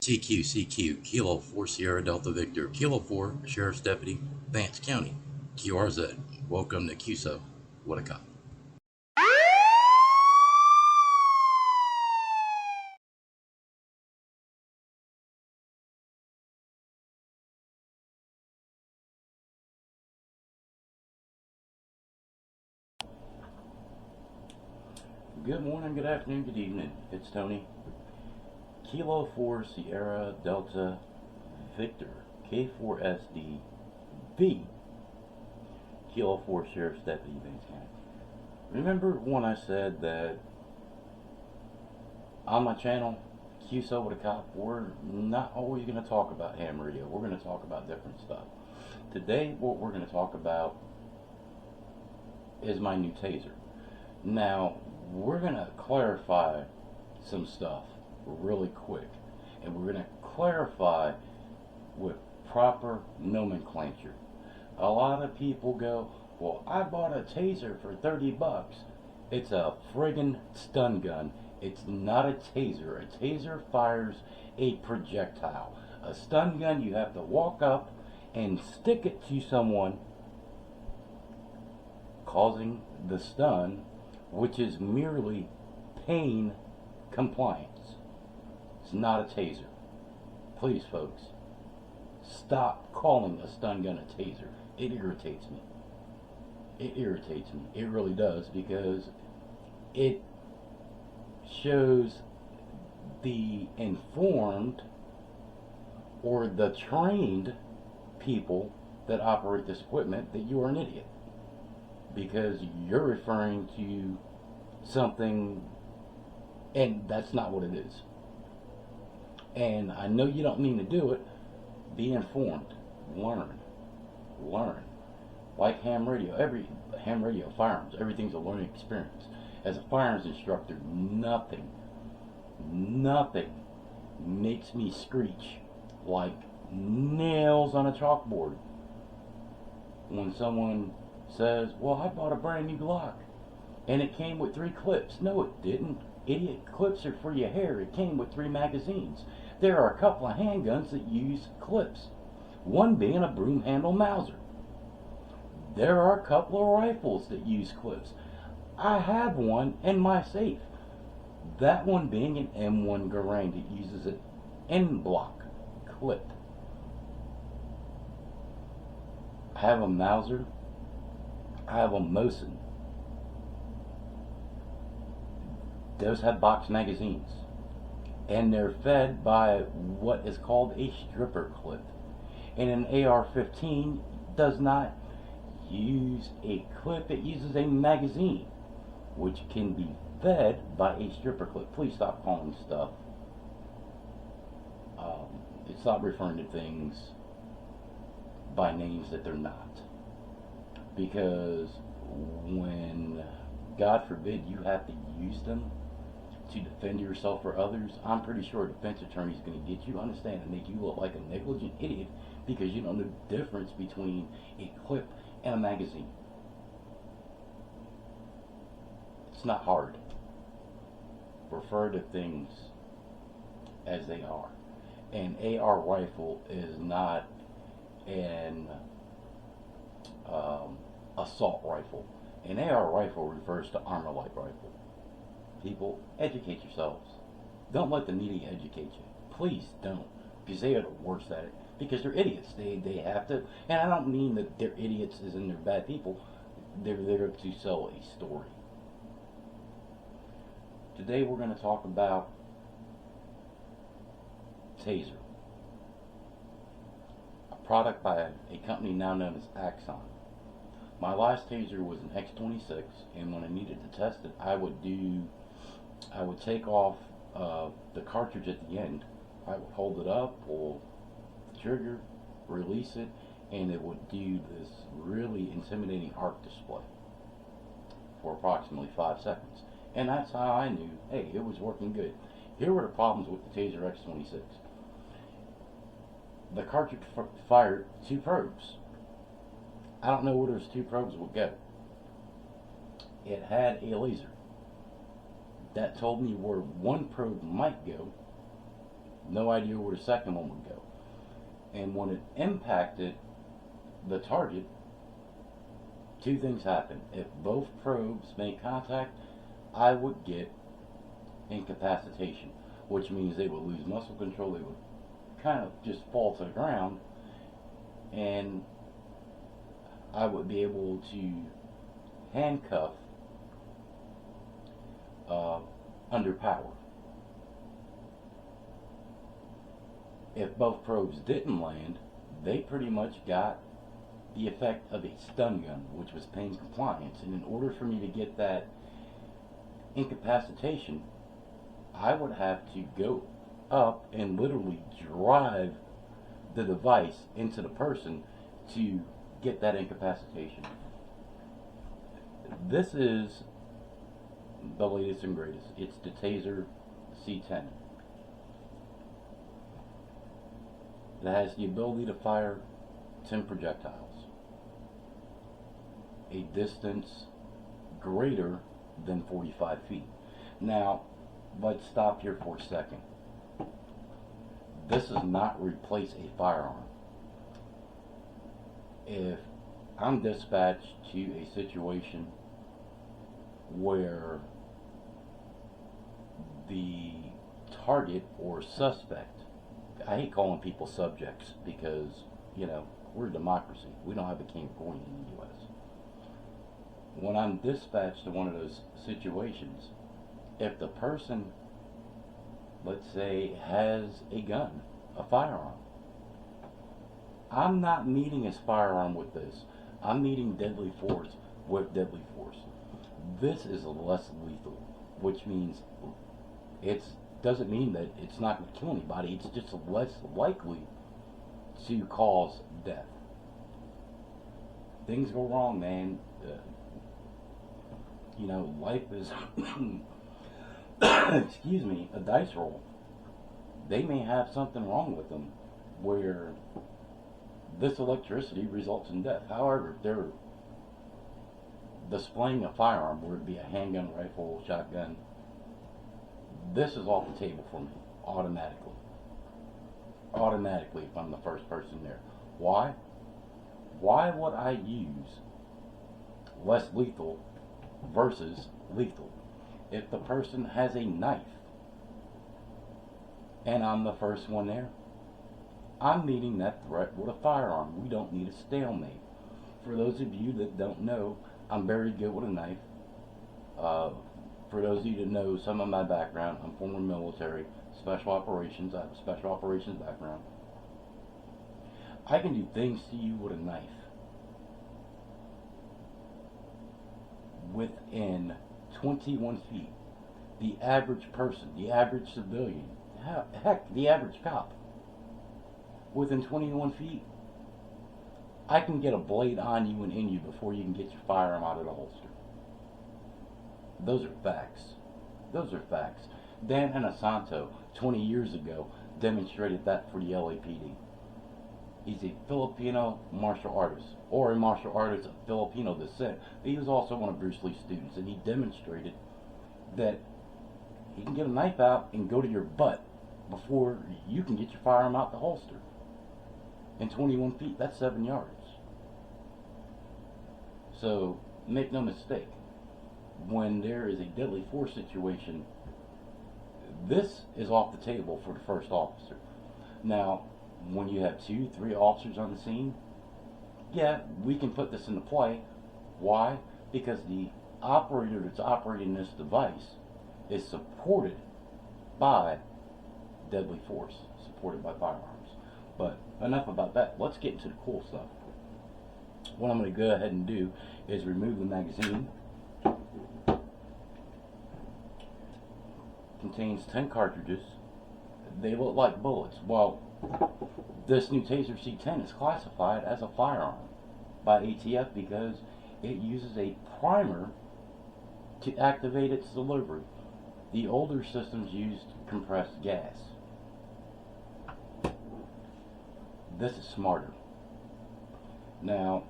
TQCQ, Kilo 4 Sierra Delta Victor, Kilo 4, Sheriff's Deputy, Vance County, QRZ. Welcome to QSO. What a cop. Good morning, good afternoon, good evening. It's Tony. Kilo 4 Sierra Delta Victor, K4SD V, Kilo 4 Sheriff's Deputy, Vance County. Remember when I said that on my channel, QSO with a Cop, we're not always going to talk about ham radio. We're going to talk about different stuff. Today, what we're going to talk about is my new taser. Now, we're going to clarify some stuff really quick, and we're going to clarify with proper nomenclature. A lot of people go, well, I bought a taser for 30 bucks. It's a friggin' stun gun. It's not a taser. A taser fires a projectile. A stun gun, you have to walk up and stick it to someone, causing the stun, which is merely pain compliance. It's not a taser. Please, folks, stop calling a stun gun a taser. It irritates me. It irritates me. It really does, because it shows the informed or the trained people that operate this equipment that you are an idiot, because you're referring to something and that's not what it is. And I know you don't mean to do it. Be informed. Learn. Like ham radio. Every ham radio, firearms, everything's a learning experience. As a firearms instructor, nothing makes me screech like nails on a chalkboard when someone says, well, I bought a brand new Glock and it came with 3 clips. No, it didn't. Idiot, clips are for your hair. It came with 3 magazines. There are a couple of handguns that use clips, one being a broom handle Mauser. There are a couple of rifles that use clips. I have one in my safe. That one being an M1 Garand. It uses an N-block clip. I have a Mauser. I have a Mosin. Those have box magazines, and they're fed by what is called a stripper clip. And an AR-15 does not use a clip, it uses a magazine, which can be fed by a stripper clip. Please stop calling stuff. Stop referring to things by names that they're not. Because when, God forbid, you have to use them to defend yourself or others, I'm pretty sure a defense attorney is going to get you on the stand and make you look like a negligent idiot because you don't know the difference between a clip and a magazine. It's not hard. Refer to things as they are. An AR rifle is not an assault rifle. An AR rifle refers to armor light rifle. People, educate yourselves. Don't let the media educate you. Please don't, because they are the worst at it. Because they're idiots. They have to, and I don't mean that they're idiots as in they're bad people. They're there to sell a story. Today we're going to talk about Taser, a product by a company now known as Axon. My last taser was an X26, and when I needed to test it, I would take off the cartridge at the end. I would hold it up, pull the trigger, release it, and it would do this really intimidating arc display for approximately 5 seconds. And that's how I knew, hey, it was working good. Here were the problems with the Taser X26. The cartridge fired 2 probes. I don't know where those 2 probes would go. It had a laser that told me where 1 probe might go, No idea where the second one would go. And when it impacted the target, two things happened. If both probes made contact, I would get incapacitation, which means they would lose muscle control. They would kind of just fall to the ground, and I would be able to handcuff under power. If both probes didn't land, they pretty much got the effect of a stun gun, which was pain compliance. And in order for me to get that incapacitation, I would have to go up and literally drive the device into the person to get that incapacitation. This is the latest and greatest. It's the Taser C10. It has the ability to fire 10 projectiles, a distance greater than 45 feet. Now, let's stop here for a second. This does not replace a firearm. If I'm dispatched to a situation where the target or suspect, I hate calling people subjects because, we're a democracy. We don't have a king or queen in the U.S. When I'm dispatched to one of those situations, if the person, let's say, has a gun, a firearm, I'm not meeting his firearm with this. I'm meeting deadly force with deadly force. This is less lethal, which means it doesn't mean that it's not going to kill anybody. It's just less likely to cause death. Things go wrong, man. Life is, excuse me, a dice roll. They may have something wrong with them where this electricity results in death. However, if they're displaying a firearm, whether it be a handgun, rifle, shotgun, this is off the table for me, automatically. Automatically, if I'm the first person there. Why? Why would I use less lethal versus lethal? If the person has a knife and I'm the first one there, I'm meeting that threat with a firearm. We don't need a stalemate. For those of you that don't know, I'm very good with a knife. For those of you that know some of my background, I'm former military, special operations. I have a special operations background. I can do things to you with a knife within 21 feet. The average person, the average civilian, heck, the average cop, within 21 feet, I can get a blade on you and in you before you can get your firearm out of the holster. Those are facts. Those are facts. Dan Inosanto, 20 years ago, demonstrated that for the LAPD. He's a Filipino martial artist, or a martial artist of Filipino descent. But he was also one of Bruce Lee's students, and he demonstrated that he can get a knife out and go to your butt before you can get your firearm out the holster. In 21 feet, that's 7 yards. So, make no mistake, when there is a deadly force situation, this is off the table for the first officer. Now, when you have 2, 3 officers on the scene, yeah, we can put this into play. Why? Because the operator that's operating this device is supported by deadly force, supported by firearms. But enough about that. Let's get into the cool stuff. What I'm going to go ahead and do is remove the magazine. Contains 10 cartridges. They look like bullets. Well, this new Taser C10 is classified as a firearm by ATF because it uses a primer to activate its delivery. The older systems used compressed gas. This is smarter. Now,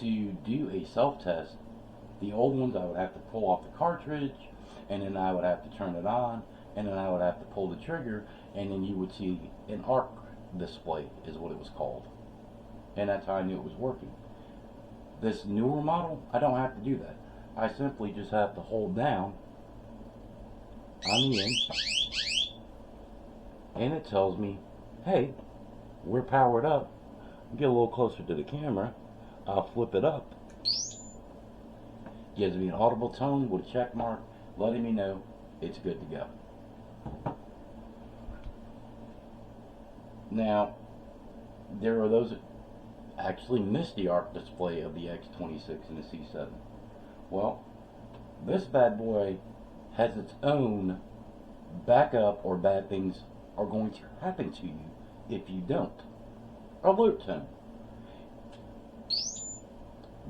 to do a self-test, the old ones I would have to pull off the cartridge, and then I would have to turn it on, and then I would have to pull the trigger, and then you would see an arc display, is what it was called. And that's how I knew it was working. This newer model, I don't have to do that. I simply just have to hold down on the end, and it tells me, hey, we're powered up. Get a little closer to the camera. I'll flip it up. Gives me an audible tone with a check mark, letting me know it's good to go. Now, there are those that actually missed the arc display of the X26 and the C7. Well, this bad boy has its own backup, or bad things are going to happen to you if you don't. Alert tone.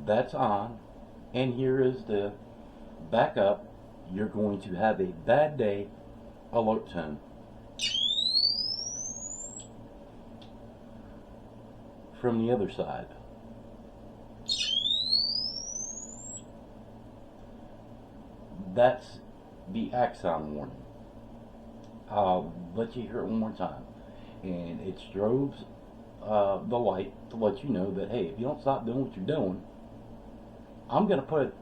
That's on, and here is the backup. You're going to have a bad day. Alert tone. From the other side, that's the Axon warning. I'll let you hear it one more time. And it strobes the light to let you know that, hey, if you don't stop doing what you're doing, I'm going to put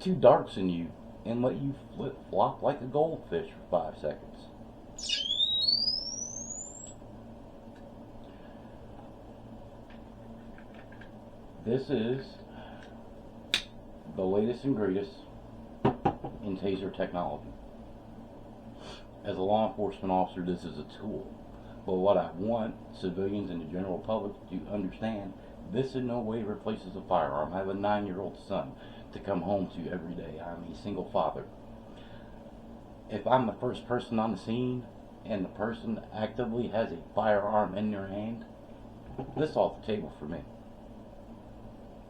2 darts in you and let you flip-flop like a goldfish for 5 seconds. This is the latest and greatest in taser technology. As a law enforcement officer, this is a tool. But what I want civilians and the general public to understand, this in no way replaces a firearm. I have a 9-year-old son to come home to every day. I'm a single father. If I'm the first person on the scene and the person actively has a firearm in their hand, this is off the table for me.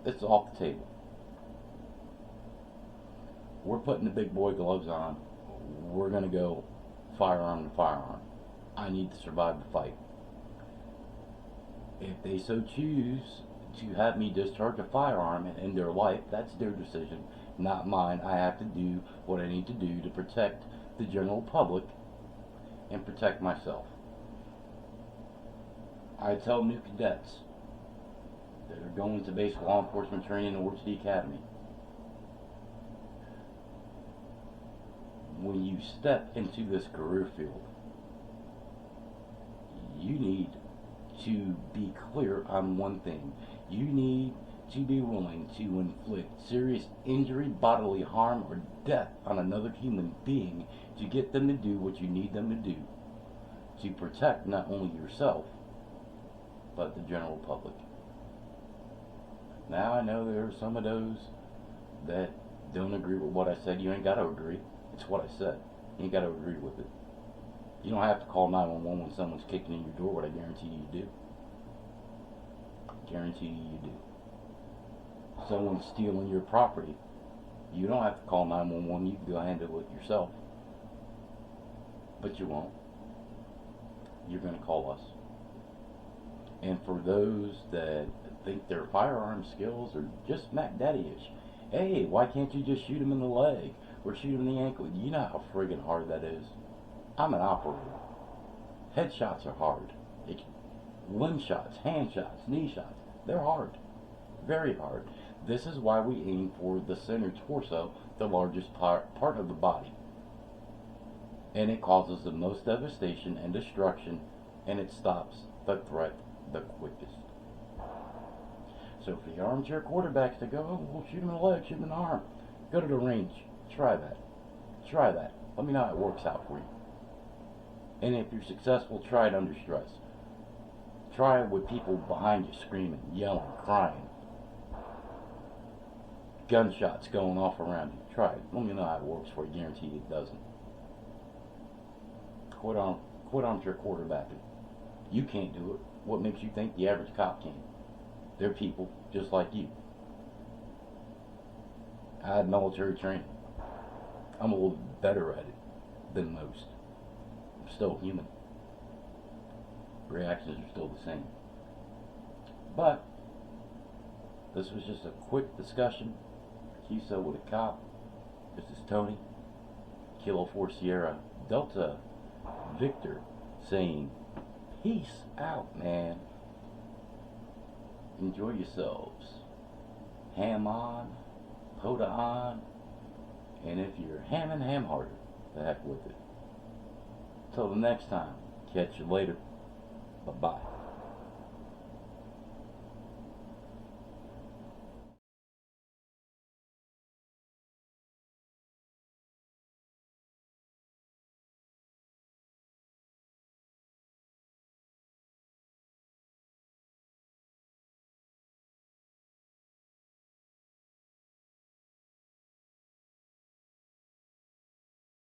This is off the table. We're putting the big boy gloves on. We're going to go firearm to firearm. I need to survive the fight. If they so choose to have me discharge a firearm and end their life, that's their decision, not mine. I have to do what I need to do to protect the general public and protect myself. I tell new cadets that are going to basic law enforcement training in Orchard Academy, when you step into this career field, you need to be clear on one thing. You need to be willing to inflict serious injury, bodily harm, or death on another human being to get them to do what you need them to do to protect not only yourself, but the general public. Now, I know there are some of those that don't agree with what I said. You ain't got to agree. It's what I said. You ain't got to agree with it. You don't have to call 911 when someone's kicking in your door, what I guarantee you do. Guarantee you do. Someone's stealing your property. You don't have to call 911. You can go handle it yourself. But you won't. You're going to call us. And for those that think their firearm skills are just Mac Daddy-ish, hey, why can't you just shoot him in the leg or shoot him in the ankle? You know how friggin' hard that is. I'm an operator. Headshots are hard. Limb shots, hand shots, knee shots, they're hard. Very hard. This is why we aim for the center torso, the largest part of the body. And it causes the most devastation and destruction, and it stops the threat the quickest. So for the armchair quarterbacks that go, oh, we'll shoot him in the leg, shoot him in the arm, go to the range. Try that. Try that. Let me know how it works out for you. And if you're successful, try it under stress. Try it with people behind you screaming, yelling, crying. Gunshots going off around you. Try it. Let me know how it works for you. Guarantee it doesn't. Quit armchair quarterbacking. You can't do it. What makes you think the average cop can? They're people just like you. I had military training. I'm a little better at it than most. I'm still human. Reactions are still the same. But this was just a quick discussion. QSO with a cop. This is Tony. Kilo 4 Sierra Delta Victor saying, peace out, man. Enjoy yourselves. Ham on, Poda on, and if you're hamming, ham harder. The heck with it. Till the next time. Catch you later. Bye-bye.